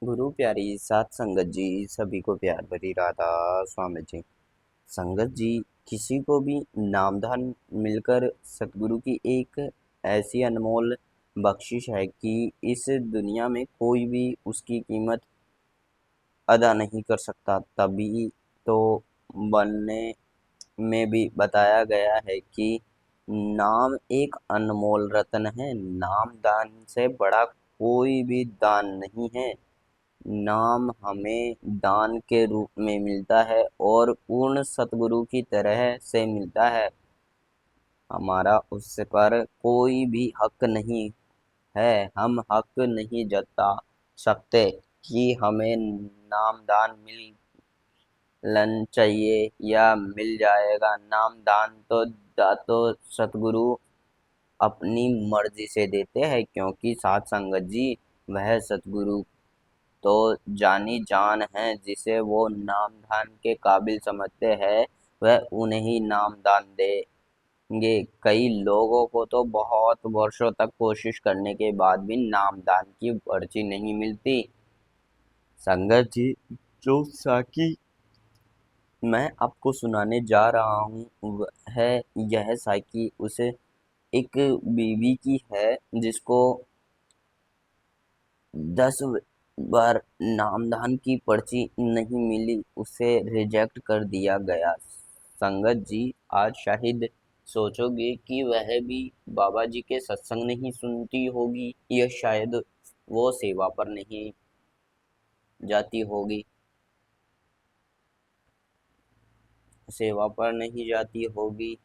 गुरु प्यारी सात संगत जी सभी को प्यार भरी राधा स्वामी जी। संगत जी, किसी को भी नामधान मिलकर सतगुरु की एक ऐसी अनमोल बख्शिश है कि इस दुनिया में कोई भी उसकी कीमत अदा नहीं कर सकता। तभी तो बनने में भी बताया गया है कि नाम एक अनमोल रत्न है। नाम दान से बड़ा कोई भी दान नहीं है। नाम हमें दान के रूप में मिलता है और पूर्ण सतगुरु की तरह से मिलता है। हमारा उस पर कोई भी हक नहीं है। हम हक नहीं जता सकते कि हमें नाम दान मिलन चाहिए या मिल जाएगा। नाम दान तो दातो सतगुरु अपनी मर्जी से देते हैं, क्योंकि साध संगत जी वह सतगुरु तो जानी जान है। जिसे वो नामदान के काबिल समझते हैं वह उन्हें ही नामदान देंगे। कई लोगों को तो बहुत वर्षों तक कोशिश करने के बाद भी नामदान की पर्ची नहीं मिलती। संगत जी, जो साकी मैं आपको सुनाने जा रहा हूँ है यह साकी उसे एक बीवी की है जिसको 10 बार नामदान की पर्ची नहीं मिली, उसे रिजेक्ट कर दिया गया। संगत जी, आज शायद सोचोगे कि वह भी बाबा जी के सत्संग नहीं सुनती होगी या शायद वो सेवा पर नहीं जाती होगी, सेवा पर नहीं जाती होगी।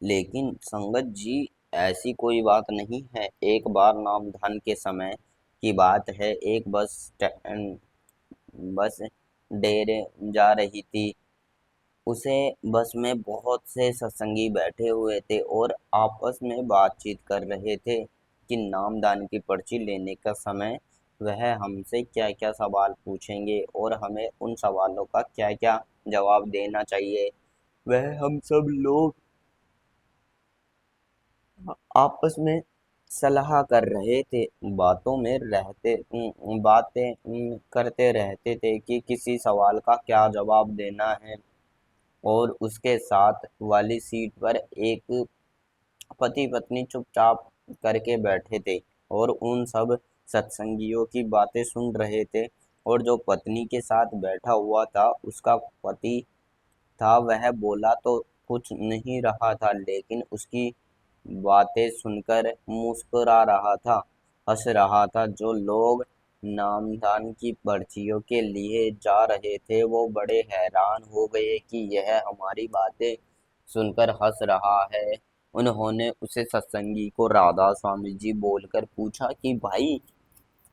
लेकिन संगत जी, ऐसी कोई बात नहीं है। एक बार नामदान के समय की बात है। एक बस डेरे जा रही थी। उसे बस में बहुत से सत्संगी बैठे हुए थे और आपस में बातचीत कर रहे थे कि नामदान की पर्ची लेने का समय वह हमसे क्या क्या सवाल पूछेंगे और हमें उन सवालों का क्या क्या जवाब देना चाहिए। वह हम सब लोग आपस में सलाह कर रहे थे। बातों में रहते बातें करते रहते थे कि किसी सवाल का क्या जवाब देना है। और उसके साथ वाली सीट पर एक पति पत्नी चुपचाप करके बैठे थे और उन सब सत्संगियों की बातें सुन रहे थे। और जो पत्नी के साथ बैठा हुआ था उसका पति था, वह बोला तो कुछ नहीं रहा था, लेकिन उसकी बातें सुनकर मुस्कुरा रहा था, हंस रहा था। जो लोग नामदान की पर्चियों के लिए जा रहे थे वो बड़े हैरान हो गए कि यह हमारी बातें सुनकर हंस रहा है। उन्होंने उसे सत्संगी को राधा स्वामी जी बोलकर पूछा कि भाई,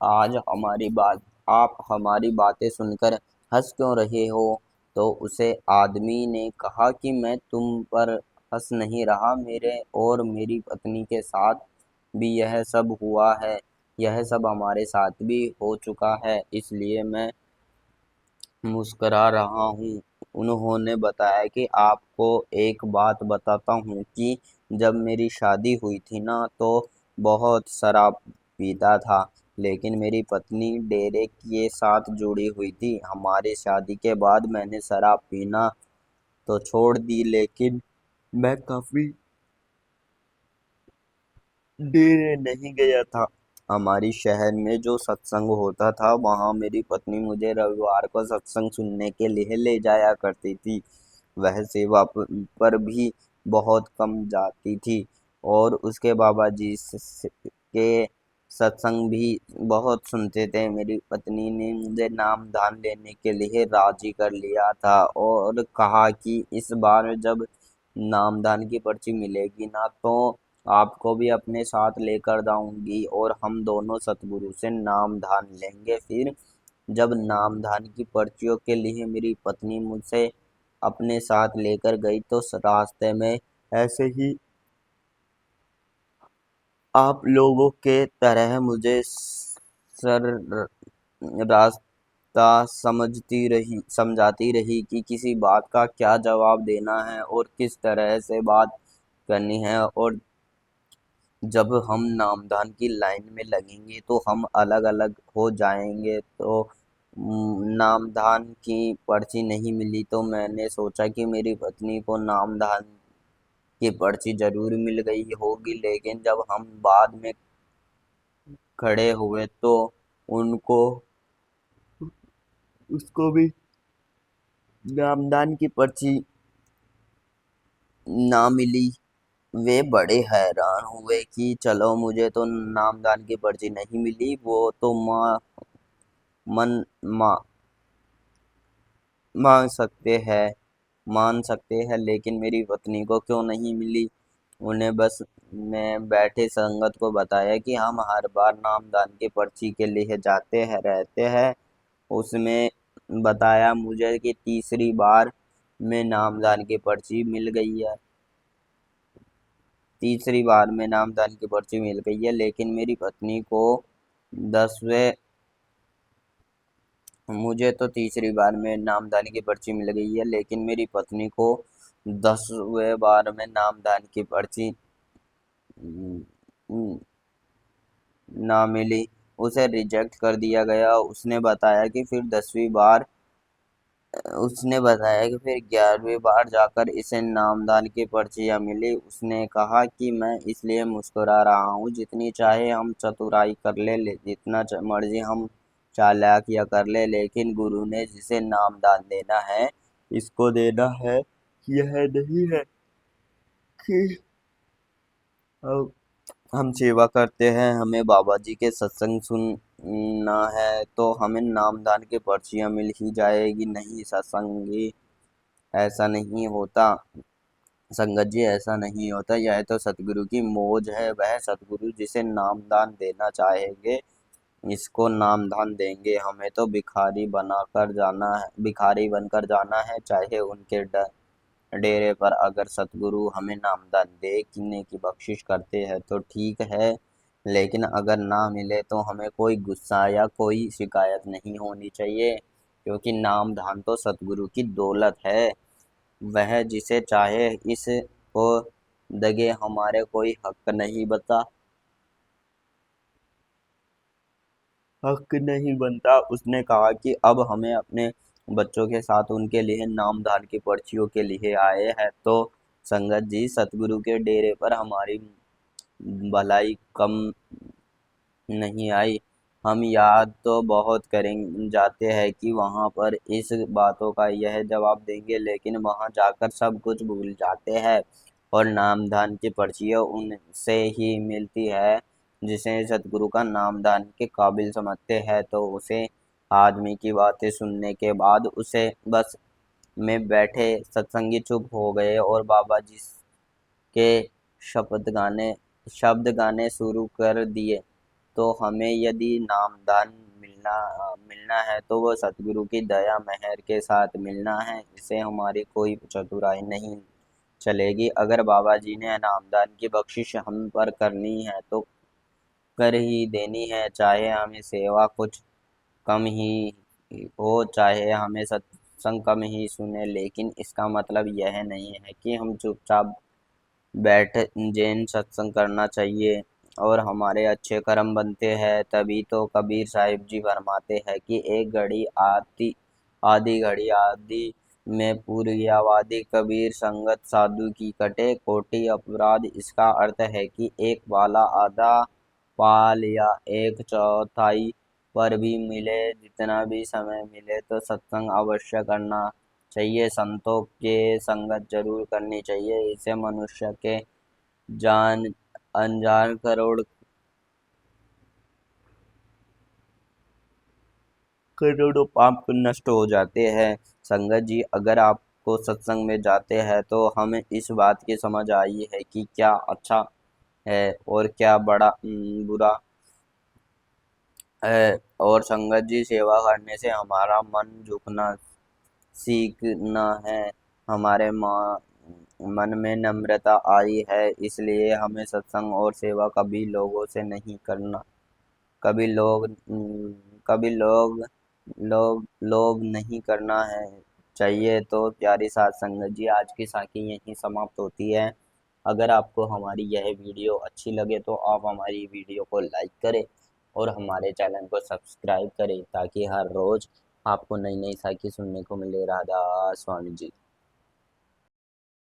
आज हमारी बात आप हमारी बातें सुनकर हंस क्यों रहे हो। तो उसे आदमी ने कहा कि मैं तुम पर हंस नहीं रहा, मेरे और मेरी पत्नी के साथ भी यह सब हुआ है। यह सब हमारे साथ भी हो चुका है, इसलिए मैं मुस्करा रहा हूँ। उन्होंने बताया कि आपको एक बात बताता हूँ कि जब मेरी शादी हुई थी ना, तो बहुत शराब पीता था। लेकिन मेरी पत्नी डेरे के साथ जुड़ी हुई थी। हमारी शादी के बाद मैंने शराब पीना तो छोड़ दी, लेकिन मैं काफी डेरे नहीं गया था। हमारी शहर में जो सत्संग होता था वहां मेरी पत्नी मुझे रविवार को सत्संग सुनने के लिए ले जाया करती थी। वह सेवा पर भी बहुत कम जाती थी और उसके बाबा जी के सत्संग भी बहुत सुनते थे। मेरी पत्नी ने मुझे नाम दान लेने के लिए राजी कर लिया था और कहा कि इस बार जब नामदान की पर्ची मिलेगी ना, तो आपको भी अपने साथ लेकर जाऊंगी और हम दोनों सतगुरु से नामदान लेंगे। फिर जब नामदान की पर्चियों के लिए मेरी पत्नी मुझसे अपने साथ लेकर गई तो रास्ते में ऐसे ही आप लोगों के तरह मुझे सर रास्ता समझाती रही कि किसी बात का क्या जवाब देना है और किस तरह से बात करनी है। और जब हम नामदान की लाइन में लगेंगे तो हम अलग अलग हो जाएंगे। तो नामदान की पर्ची नहीं मिली तो मैंने सोचा कि मेरी पत्नी को नामदान की पर्ची जरूर मिल गई होगी, लेकिन जब हम बाद में खड़े हुए तो उनको उसको भी नामदान की पर्ची ना मिली। वे बड़े हैरान हुए कि चलो, मुझे तो नामदान की पर्ची नहीं मिली, वो तो मन मा, मांग सकते हैं मान सकते हैं, लेकिन मेरी पत्नी को क्यों नहीं मिली। उन्हें बस मैं बैठे संगत को बताया कि हम हर बार नामदान की पर्ची के लिए जाते हैं रहते हैं। उसमें बताया मुझे कि तीसरी बार में नामदान की पर्ची मिल गई है। तीसरी बार में नामदान की पर्ची मिल गई है, लेकिन मेरी पत्नी को 10वें मुझे तो तीसरी बार में नामदान की पर्ची मिल गई है, लेकिन मेरी पत्नी को 10वें बार में नामदान की पर्ची न- ना मिली। उसे रिजेक्ट कर दिया गया। उसने बताया कि फिर 11वीं बार जाकर इसे नामदान की पर्चियां मिली। उसने कहा कि मैं इसलिए मुस्कुरा रहा हूँ, जितनी चाहे हम चतुराई कर जितना मर्जी हम चालाकियां कर लेकिन गुरु ने जिसे नामदान देना है, इसको देना है। यह नहीं है कि हम हम सेवा करते हैं, हमें बाबा जी के सत्संग सुनना है तो हमें नामदान की पर्चियां मिल ही जाएगी। नहीं सत्संगी, ऐसा नहीं होता। संगत जी, ऐसा नहीं होता। यह तो सतगुरु की मौज है। वह सतगुरु जिसे नामदान देना चाहेंगे, इसको नामदान देंगे। हमें तो भिखारी बनकर जाना है। चाहे उनके डेरे पर अगर सतगुरु हमें नामदान देने की बख्शिश करते हैं तो ठीक है, लेकिन अगर ना मिले तो हमें कोई गुस्सा या कोई शिकायत नहीं होनी चाहिए, क्योंकि नामदान तो सतगुरु की दौलत है। वह जिसे चाहे इस को दगे, हमारे कोई हक नहीं बता हक नहीं बनता। उसने कहा कि अब हमें अपने बच्चों के साथ उनके लिए नामदान की पर्चियों के लिए आए हैं। तो संगत जी, सतगुरु के डेरे पर हमारी भलाई कम नहीं आई। हम याद तो बहुत करें जाते हैं कि वहां पर इस बातों का यह जवाब देंगे, लेकिन वहां जाकर सब कुछ भूल जाते हैं और नामदान की पर्चियां उनसे ही मिलती है जिसे सतगुरु का नामदान के काबिल समझते हैं। तो उसे आदमी की बातें सुनने के बाद उसे बस में बैठे सत्संगी चुप हो गए और बाबा जी के शब्द गाने शब्द गाने शुरू कर दिए। तो हमें यदि नामदान मिलना मिलना है तो वो सतगुरु की दया मेहर के साथ मिलना है। इसे हमारी कोई चतुराई नहीं चलेगी। अगर बाबा जी ने नामदान की बख्शिश हम पर करनी है तो कर ही देनी है, चाहे हमें सेवा कुछ कम ही हो, चाहे हमें सत्संग कम ही सुने। लेकिन इसका मतलब यह नहीं है कि हम चुपचाप बैठ जैन सत्संग करना चाहिए और हमारे अच्छे कर्म बनते हैं। तभी तो कबीर साहिब जी फरमाते हैं कि एक घड़ी आती आधी घड़ी आदि में पूरी आबादी, कबीर संगत साधु की कटे कोटि अपराध। इसका अर्थ है कि एक वाला आधा पाल या एक चौथाई पर भी मिले, जितना भी समय मिले तो सत्संग अवश्य करना चाहिए। संतों के संगत जरूर करनी चाहिए। इससे मनुष्य के जान अनजान करोड़ों पाप नष्ट हो जाते हैं। संगत जी, अगर आपको सत्संग में जाते हैं तो हमें इस बात की समझ आई है कि क्या अच्छा है और क्या बुरा है। और संगत जी, सेवा करने से हमारा मन झुकना सीखना है। हमारे मन में नम्रता आई है, इसलिए हमें सत्संग और सेवा कभी लोग कभी लोग नहीं करना है चाहिए। तो प्यारी साथ संगत जी, आज की साखी यहीं समाप्त होती है। अगर आपको हमारी यह वीडियो अच्छी लगे तो आप हमारी वीडियो को लाइक करें और हमारे चैनल को सब्सक्राइब करें, ताकि हर रोज़ आपको नई नई साखी सुनने को मिले। राधा स्वामी जी।